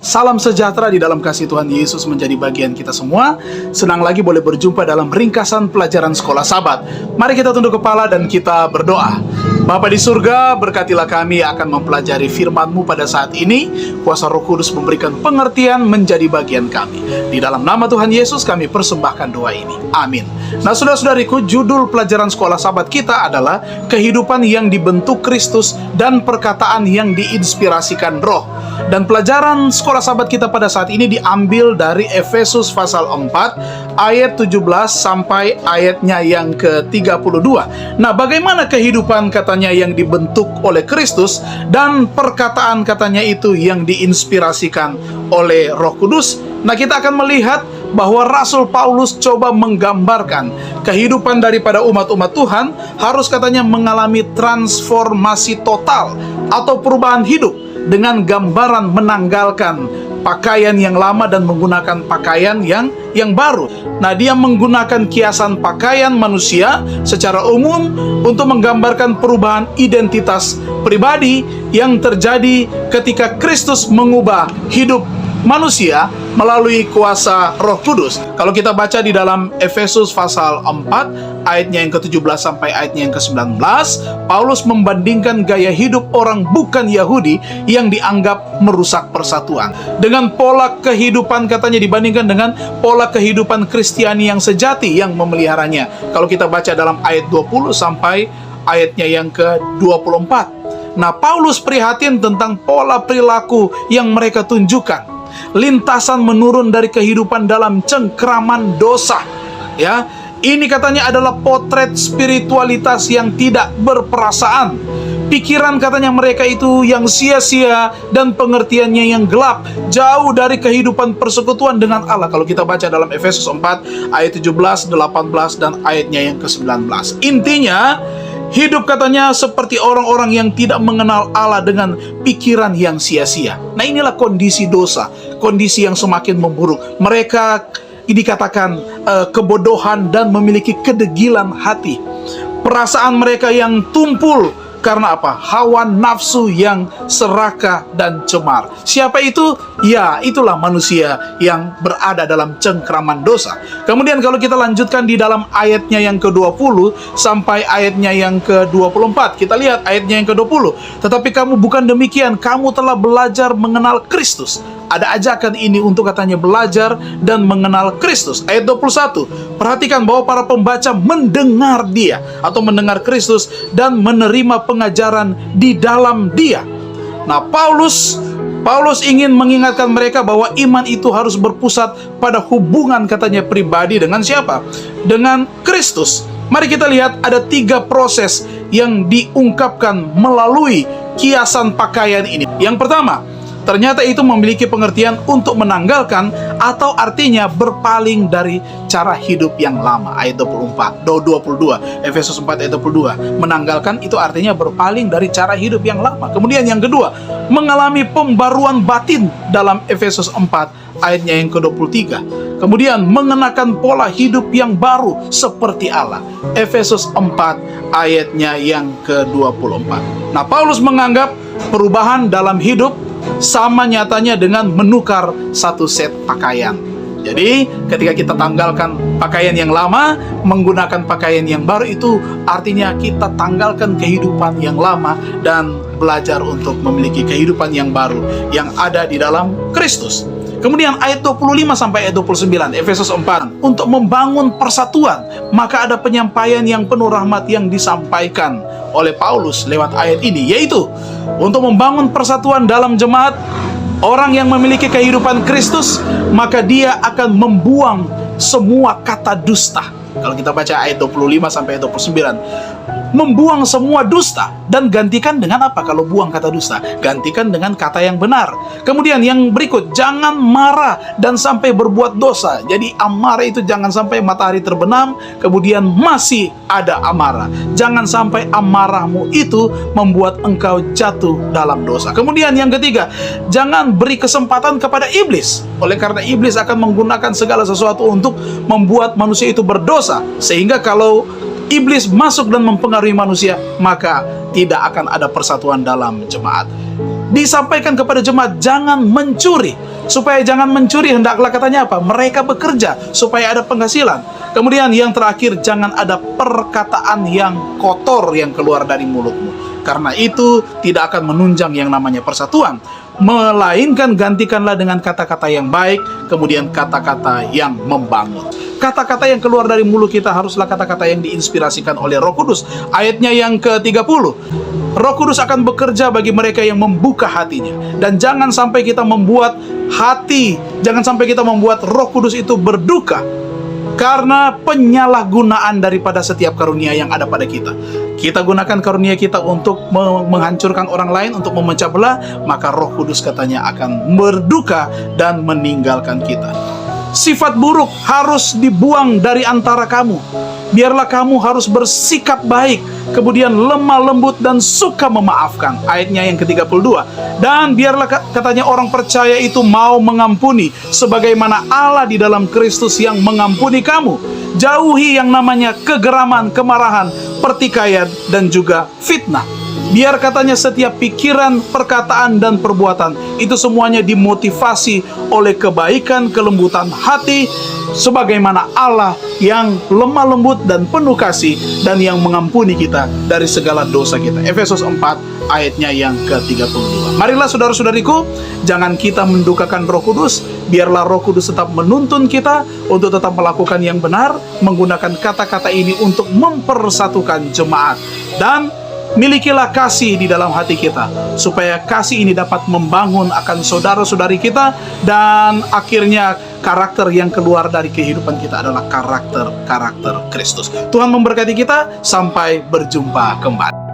Salam sejahtera di dalam kasih Tuhan Yesus menjadi bagian kita semua. Senang lagi boleh berjumpa dalam ringkasan pelajaran sekolah Sabat. Mari kita tunduk kepala dan kita berdoa. Bapa di surga, berkatilah kami akan mempelajari firman-Mu pada saat ini. Kuasa Roh Kudus memberikan pengertian menjadi bagian kami. Di dalam nama Tuhan Yesus kami persembahkan doa ini. Amin. Nah, saudara-saudariku, judul pelajaran sekolah Sabat kita adalah kehidupan yang dibentuk Kristus dan perkataan yang diinspirasikan Roh. Dan pelajaran sekolah Sabat kita pada saat ini diambil dari Efesus pasal 4 ayat 17 sampai ayatnya yang ke-32. Nah, bagaimana kehidupan katanya yang dibentuk oleh Kristus dan perkataan katanya itu yang diinspirasikan oleh Roh Kudus? Nah, kita akan melihat bahwa Rasul Paulus coba menggambarkan kehidupan daripada umat-umat Tuhan harus katanya mengalami transformasi total atau perubahan hidup dengan gambaran menanggalkan pakaian yang lama dan menggunakan pakaian yang baru. Nah, dia menggunakan kiasan pakaian manusia secara umum untuk menggambarkan perubahan identitas pribadi yang terjadi ketika Kristus mengubah hidup manusia melalui kuasa Roh Kudus. Kalau kita baca di dalam Efesus pasal 4 ayatnya yang ke-17 sampai ayatnya yang ke-19, Paulus membandingkan gaya hidup orang bukan Yahudi yang dianggap merusak persatuan dengan pola kehidupan katanya dibandingkan dengan pola kehidupan Kristiani yang sejati yang memeliharanya. Kalau kita baca dalam ayat 20 sampai ayatnya yang ke-24. Nah, Paulus prihatin tentang pola perilaku yang mereka tunjukkan. Lintasan menurun dari kehidupan dalam cengkraman dosa. Ya, ini katanya adalah potret spiritualitas yang tidak berperasaan. Pikiran katanya mereka itu yang sia-sia dan pengertiannya yang gelap, jauh dari kehidupan persekutuan dengan Allah. Kalau kita baca dalam Efesus 4 ayat 17, 18 dan ayatnya yang ke-19. Intinya, hidup katanya seperti orang-orang yang tidak mengenal Allah dengan pikiran yang sia-sia. Nah, inilah kondisi dosa, kondisi yang semakin memburuk. Mereka dikatakan kebodohan dan memiliki kedegilan hati. Perasaan mereka yang tumpul karena apa? Hawa nafsu yang serakah dan cemar. Siapa itu? Ya, itulah manusia yang berada dalam cengkraman dosa. Kemudian kalau kita lanjutkan di dalam ayatnya yang ke-20 sampai ayatnya yang ke-24, kita lihat ayatnya yang ke-20. Tetapi kamu bukan demikian, kamu telah belajar mengenal Kristus. Ada ajakan ini untuk katanya belajar dan mengenal Kristus. Ayat 21, perhatikan bahwa para pembaca mendengar dia atau mendengar Kristus dan menerima pengajaran di dalam dia. Nah, Paulus ingin mengingatkan mereka bahwa iman itu harus berpusat pada hubungan katanya pribadi dengan siapa? Dengan Kristus. Mari kita lihat ada 3 proses yang diungkapkan melalui kiasan pakaian ini. Yang pertama, ternyata itu memiliki pengertian untuk menanggalkan atau artinya berpaling dari cara hidup yang lama. Ayat 22, Efesus 4 ayat 22. Menanggalkan itu artinya berpaling dari cara hidup yang lama. Kemudian yang kedua, mengalami pembaruan batin dalam Efesus 4 ayatnya yang ke-23. Kemudian mengenakan pola hidup yang baru seperti Allah. Efesus 4 ayatnya yang ke-24. Nah, Paulus menganggap perubahan dalam hidup sama nyatanya dengan menukar satu set pakaian. Jadi ketika kita tanggalkan pakaian yang lama, menggunakan pakaian yang baru, itu artinya kita tanggalkan kehidupan yang lama dan belajar untuk memiliki kehidupan yang baru yang ada di dalam Kristus. Kemudian ayat 25 sampai ayat 29, Efesus 4, untuk membangun persatuan, maka ada penyampaian yang penuh rahmat yang disampaikan oleh Paulus lewat ayat ini, yaitu untuk membangun persatuan dalam jemaat. Orang yang memiliki kehidupan Kristus, maka dia akan membuang semua kata dusta. Kalau kita baca ayat 25 sampai ayat 29, membuang semua dusta dan gantikan dengan apa? Kalau buang kata dusta, gantikan dengan kata yang benar. Kemudian yang berikut, jangan marah dan sampai berbuat dosa. Jadi amarah itu jangan sampai matahari terbenam kemudian masih ada amarah. Jangan sampai amarahmu itu membuat engkau jatuh dalam dosa. Kemudian yang ketiga, jangan beri kesempatan kepada iblis. Oleh karena iblis akan menggunakan segala sesuatu untuk membuat manusia itu berdosa, sehingga kalau iblis masuk dan mempengaruhi manusia, maka tidak akan ada persatuan dalam jemaat. Disampaikan kepada jemaat, jangan mencuri. Supaya jangan mencuri, hendaklah katanya apa? Mereka bekerja supaya ada penghasilan. Kemudian yang terakhir, jangan ada perkataan yang kotor yang keluar dari mulutmu. Karena itu tidak akan menunjang yang namanya persatuan. Melainkan gantikanlah dengan kata-kata yang baik, kemudian kata-kata yang membangun. Kata-kata yang keluar dari mulut kita haruslah kata-kata yang diinspirasikan oleh Roh Kudus. Ayatnya yang ke-30. Roh Kudus akan bekerja bagi mereka yang membuka hatinya. Dan jangan sampai kita membuat Roh Kudus itu berduka karena penyalahgunaan daripada setiap karunia yang ada pada kita. Kita gunakan karunia kita untuk menghancurkan orang lain, untuk memecah belah, maka Roh Kudus katanya akan berduka dan meninggalkan kita. Sifat buruk harus dibuang dari antara kamu. Biarlah kamu harus bersikap baik, kemudian lemah lembut dan suka memaafkan. Ayatnya yang ke-32. Dan biarlah katanya orang percaya itu mau mengampuni, sebagaimana Allah di dalam Kristus yang mengampuni kamu. Jauhi yang namanya kegeraman, kemarahan, pertikaian, dan juga fitnah. Biar katanya setiap pikiran, perkataan, dan perbuatan itu semuanya dimotivasi oleh kebaikan, kelembutan hati, sebagaimana Allah yang lemah lembut dan penuh kasih dan yang mengampuni kita dari segala dosa kita. Efesus 4 ayatnya yang ke-32. Marilah saudara-saudariku, jangan kita mendukakan Roh Kudus. Biarlah Roh Kudus tetap menuntun kita untuk tetap melakukan yang benar, menggunakan kata-kata ini untuk mempersatukan jemaat. Dan milikilah kasih di dalam hati kita, supaya kasih ini dapat membangun akan saudara-saudari kita, dan akhirnya karakter yang keluar dari kehidupan kita adalah karakter Kristus. Tuhan memberkati kita, sampai berjumpa kembali.